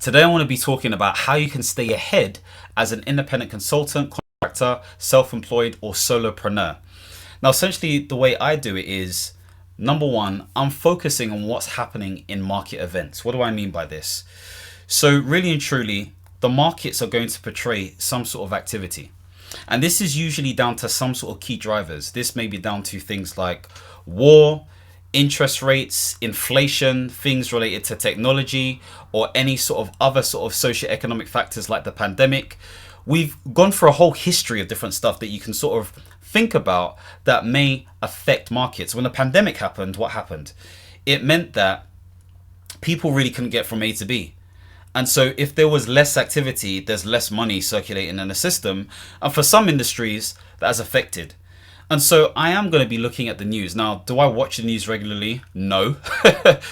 Today I want to be talking about how you can stay ahead as an independent consultant, contractor, self-employed or solopreneur. Now essentially the way I do it is, number one, I'm focusing on what's happening in market events. What do I mean by this? So really and truly, the markets are going to portray some sort of activity. And this is usually down to some sort of key drivers. This may be down to things like war, interest rates, inflation, things related to technology, or any sort of other sort of socioeconomic factors like the pandemic. We've gone through a whole history of different stuff that you can sort of think about that may affect markets. When the pandemic happened, what happened? It meant that people really couldn't get from A to B. And so if there was less activity, there's less money circulating in the system. And for some industries, that has affected. And so I am going to be looking at the news. Now, do I watch the news regularly? No.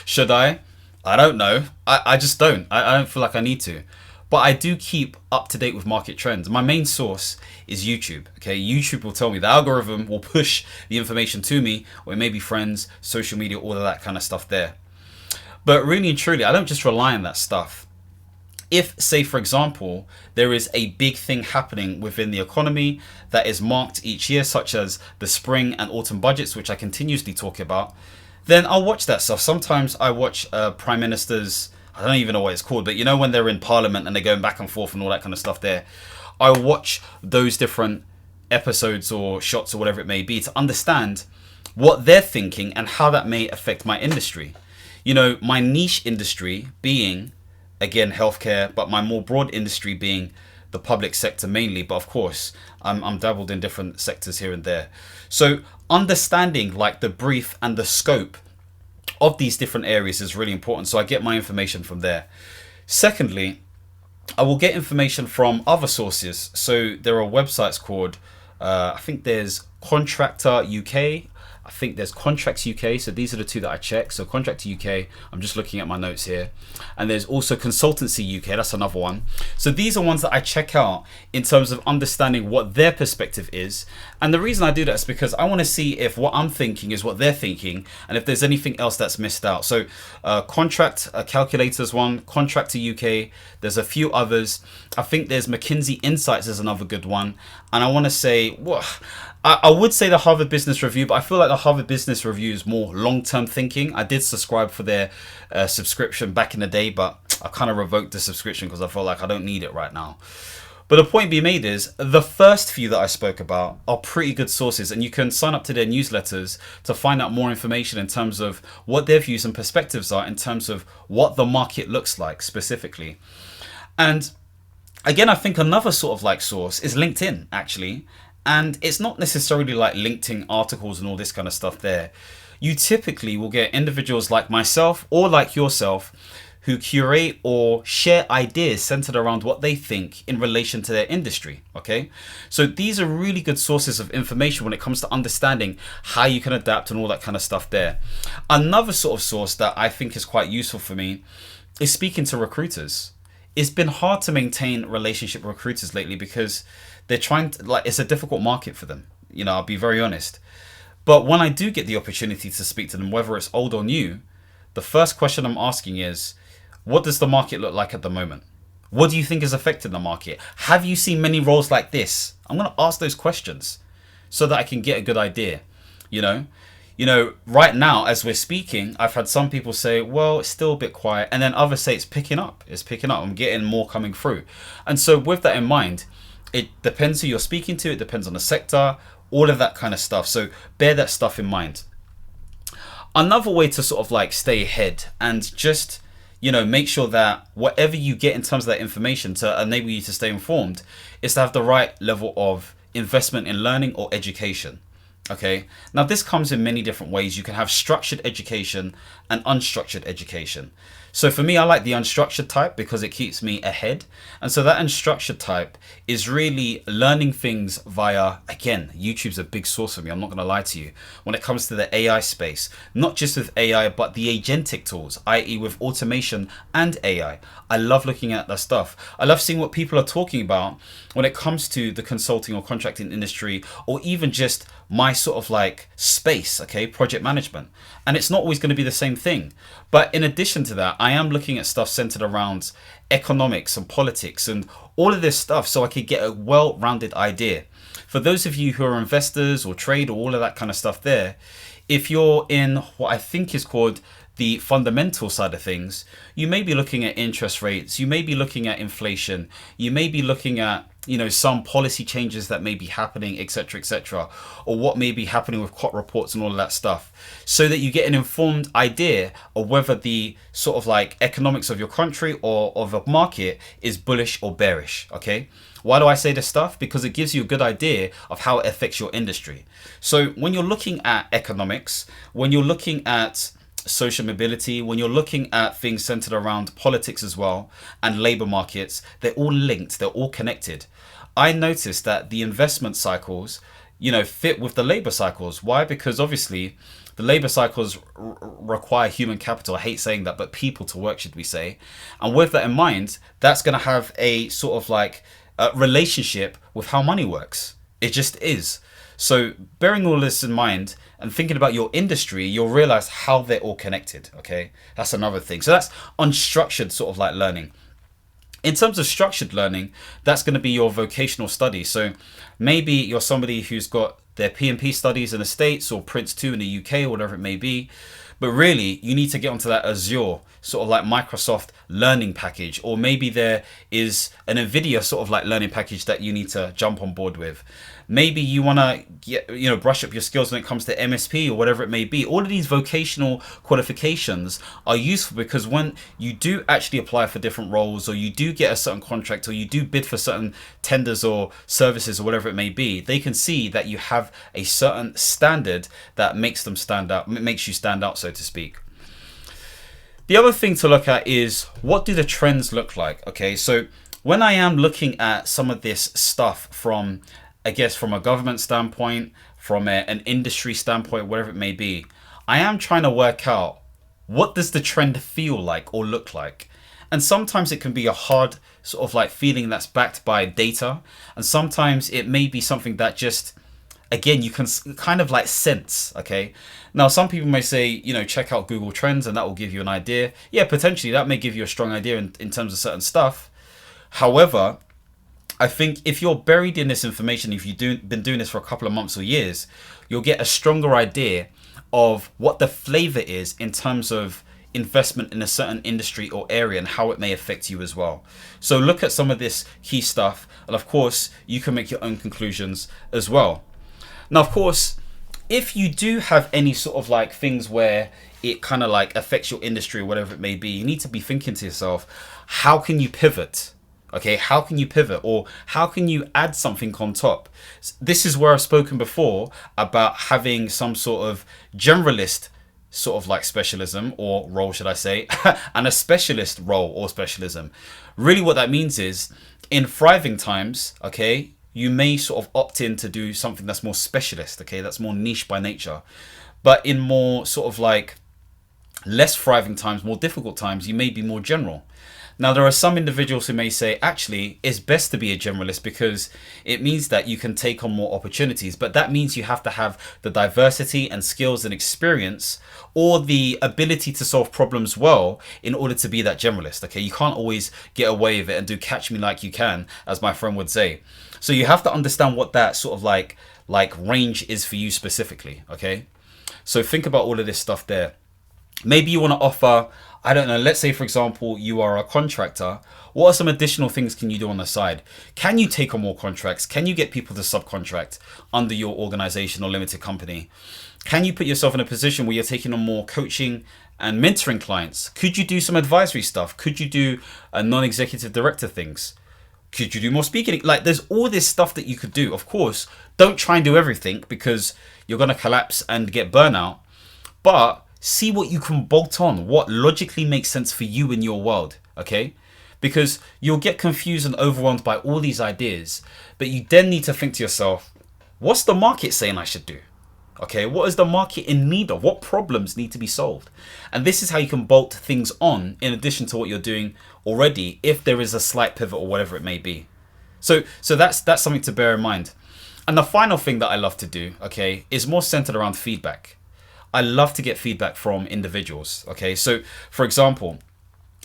Should I? I don't know. I just don't. I don't feel like I need to. But I do keep up to date with market trends. My main source is YouTube. Okay, YouTube will tell me, the algorithm will push the information to me, or it may be friends, social media, all of that kind of stuff there. But really and truly, I don't just rely on that stuff. If, say, for example, there is a big thing happening within the economy that is marked each year, such as the spring and autumn budgets, which I continuously talk about, then I'll watch that stuff. Sometimes I watch prime ministers, I don't even know what it's called, but you know when they're in parliament and they're going back and forth and all that kind of stuff there. I watch those different episodes or shots or whatever it may be to understand what they're thinking and how that may affect my industry. You know, my niche industry being, again, healthcare, but my more broad industry being the public sector mainly. But of course, I'm dabbled in different sectors here and there. So understanding like the brief and the scope of these different areas is really important. So I get my information from there. Secondly, I will get information from other sources. So there are websites called, I think there's Contractor UK. I think there's Contracts UK. So these are the two that I check. So Contractor UK, I'm just looking at my notes here. And there's also Consultancy UK. That's another one. So these are ones that I check out in terms of understanding what their perspective is. And the reason I do that is because I want to see if what I'm thinking is what they're thinking and if there's anything else that's missed out. So Contract Calculators one, Contractor UK. There's a few others. I think there's McKinsey Insights is another good one. And I want to say, well, I would say the Harvard Business Review, but I feel like the Harvard Business Review is more long-term thinking. I did subscribe for their subscription back in the day, but I kind of revoked the subscription because I felt like I don't need it right now. But the point being made is the first few that I spoke about are pretty good sources, and you can sign up to their newsletters to find out more information in terms of what their views and perspectives are in terms of what the market looks like specifically. And again, I think another sort of like source is LinkedIn actually. And it's not necessarily like LinkedIn articles and all this kind of stuff there. You typically will get individuals like myself or like yourself who curate or share ideas centered around what they think in relation to their industry. Okay, so these are really good sources of information when it comes to understanding how you can adapt and all that kind of stuff there. Another sort of source that I think is quite useful for me is speaking to recruiters. It's been hard to maintain relationship with recruiters lately because they're trying to, like, it's a difficult market for them. You know, I'll be very honest. But when I do get the opportunity to speak to them, whether it's old or new, the first question I'm asking is, what does the market look like at the moment? What do you think is affecting the market? Have you seen many roles like this? I'm going to ask those questions so that I can get a good idea, you know? Right now, as we're speaking, I've had some people say, well, it's still a bit quiet. And then others say it's picking up. It's picking up. I'm getting more coming through. And so with that in mind, it depends who you're speaking to. It depends on the sector, all of that kind of stuff. So bear that stuff in mind. Another way to sort of like stay ahead and just, make sure that whatever you get in terms of that information to enable you to stay informed is to have the right level of investment in learning or education. Okay, now this comes in many different ways. You can have structured education and unstructured education. So for me, I like the unstructured type because it keeps me ahead. And so that unstructured type is really learning things via, again, YouTube's a big source for me. I'm not going to lie to you. When it comes to the AI space, not just with AI, but the agentic tools, i.e. with automation and AI. I love looking at that stuff. I love seeing what people are talking about when it comes to the consulting or contracting industry, or even just my sort of like space, okay, project management. And it's not always going to be the same thing. But in addition to that, I am looking at stuff centered around economics and politics and all of this stuff so I could get a well-rounded idea. For those of you who are investors or trade or all of that kind of stuff there, if you're in what I think is called the fundamental side of things, you may be looking at interest rates, you may be looking at inflation, you may be looking at, you know, some policy changes that may be happening, etc., or what may be happening with COT reports and all of that stuff, so that you get an informed idea of whether the sort of like economics of your country or of a market is bullish or bearish. Okay, why do I say this stuff? Because it gives you a good idea of how it affects your industry. So when you're looking at economics, when you're looking at social mobility, when you're looking at things centered around politics as well and labor markets, they're all linked, they're all connected. I noticed that the investment cycles, you know, fit with the labor cycles. Why? Because obviously the labor cycles require human capital. I hate saying that, but people to work, should we say. And with that in mind, that's going to have a sort of like relationship with how money works. It just is. So bearing all this in mind and thinking about your industry, you'll realize how they're all connected. Okay, that's another thing. So that's unstructured sort of like learning. In terms of structured learning, that's going to be your vocational study. So maybe you're somebody who's got their P&P studies in the States or Prince 2 in the UK or whatever it may be. But really, you need to get onto that Azure sort of like Microsoft learning package, or maybe there is an NVIDIA sort of like learning package that you need to jump on board with. Maybe you want to get, you know, brush up your skills when it comes to MSP or whatever it may be. All of these vocational qualifications are useful because when you do actually apply for different roles, or you do get a certain contract, or you do bid for certain tenders or services or whatever it may be, they can see that you have a certain standard that makes them stand out, makes you stand out, so to speak. The other thing to look at is, what do the trends look like? Okay, so when I am looking at some of this stuff from, I guess, from a government standpoint, from an industry standpoint, whatever it may be, I am trying to work out, what does the trend feel like or look like? And sometimes it can be a hard sort of like feeling that's backed by data. And sometimes it may be something that just, again, you can kind of like sense. Okay. Now, some people may say, you know, check out Google Trends and that will give you an idea. Yeah, potentially that may give you a strong idea in terms of certain stuff. However, I think if you're buried in this information, if you've been doing this for a couple of months or years, you'll get a stronger idea of what the flavor is in terms of investment in a certain industry or area and how it may affect you as well. So look at some of this key stuff, and of course, you can make your own conclusions as well. Now, of course, if you do have any sort of like things where it kind of like affects your industry or whatever it may be, you need to be thinking to yourself, how can you pivot? Okay, how can you pivot, or how can you add something on top? This is where I've spoken before about having some sort of generalist sort of like specialism or role, should I say, and a specialist role or specialism. Really what that means is, in thriving times, okay, you may sort of opt in to do something that's more specialist, okay, that's more niche by nature. But in more sort of like less thriving times, more difficult times, you may be more general. Now, there are some individuals who may say, actually, it's best to be a generalist because it means that you can take on more opportunities. But that means you have to have the diversity and skills and experience, or the ability to solve problems well, in order to be that generalist. Okay, you can't always get away with it and do catch me like you can, as my friend would say. So you have to understand what that sort of like range is for you specifically. Okay, so think about all of this stuff there. Maybe you want to offer, I don't know, let's say, for example, you are a contractor. What are some additional things can you do on the side? Can you take on more contracts? Can you get people to subcontract under your organization or limited company? Can you put yourself in a position where you're taking on more coaching and mentoring clients? Could you do some advisory stuff? Could you do non-executive director things? Could you do more speaking? Like, there's all this stuff that you could do. Of course, don't try and do everything because you're going to collapse and get burnout. But see what you can bolt on, what logically makes sense for you in your world, okay? Because you'll get confused and overwhelmed by all these ideas, but you then need to think to yourself, what's the market saying I should do? Okay, what is the market in need of? What problems need to be solved? And this is how you can bolt things on in addition to what you're doing already, if there is a slight pivot or whatever it may be. So that's something to bear in mind. And the final thing that I love to do, okay, is more centered around feedback. I love to get feedback from individuals. Okay, so for example,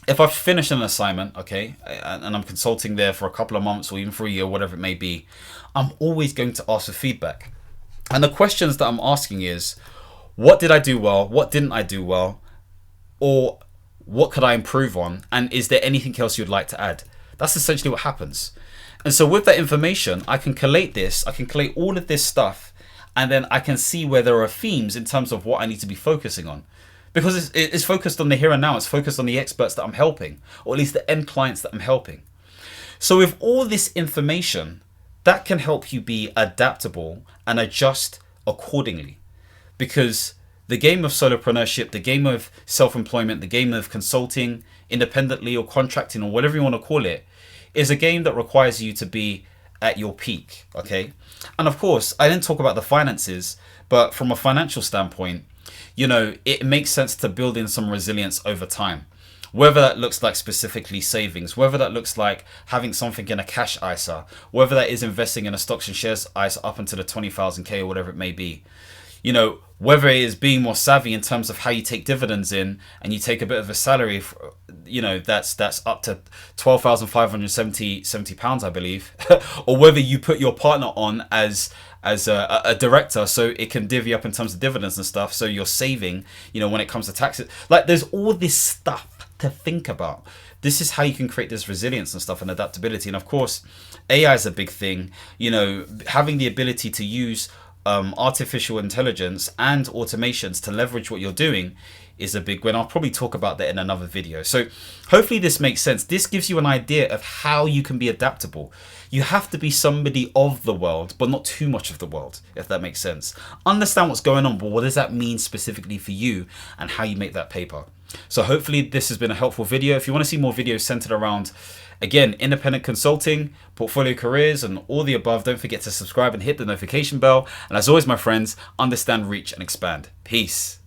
if I finish an assignment, okay, and I'm consulting there for a couple of months or even for a year, whatever it may be, I'm always going to ask for feedback. And the questions that I'm asking is, what did I do well? What didn't I do well? Or what could I improve on? And is there anything else you'd like to add? That's essentially what happens. And so with that information, I can collate this, I can collate all of this stuff, and then I can see where there are themes in terms of what I need to be focusing on. Because it's focused on the here and now, it's focused on the experts that I'm helping, or at least the end clients that I'm helping. So with all this information, that can help you be adaptable and adjust accordingly. Because the game of solopreneurship, the game of self-employment, the game of consulting independently or contracting or whatever you want to call it, is a game that requires you to be at your peak, okay? And of course, I didn't talk about the finances, but from a financial standpoint, you know, it makes sense to build in some resilience over time. Whether that looks like specifically savings, whether that looks like having something in a cash ISA, whether that is investing in a stocks and shares ISA up into the 20,000K or whatever it may be. You know, whether it is being more savvy in terms of how you take dividends in and you take a bit of a salary, you know, that's up to £12,570 I believe, or whether you put your partner on as a director so it can divvy up in terms of dividends and stuff, so you're saving, you know, when it comes to taxes. Like, there's all this stuff to think about. This is how you can create this resilience and stuff and adaptability. And of course, AI is a big thing. You know, having the ability to use artificial intelligence and automations to leverage what you're doing is a big win. I'll probably talk about that in another video. So hopefully this makes sense. This gives you an idea of how you can be adaptable. You have to be somebody of the world, but not too much of the world, if that makes sense. Understand what's going on, but what does that mean specifically for you and how you make that paper? So hopefully this has been a helpful video. If you want to see more videos centered around, again, independent consulting, portfolio careers, and all the above, don't forget to subscribe and hit the notification bell. And as always, my friends, understand, reach, and expand. Peace.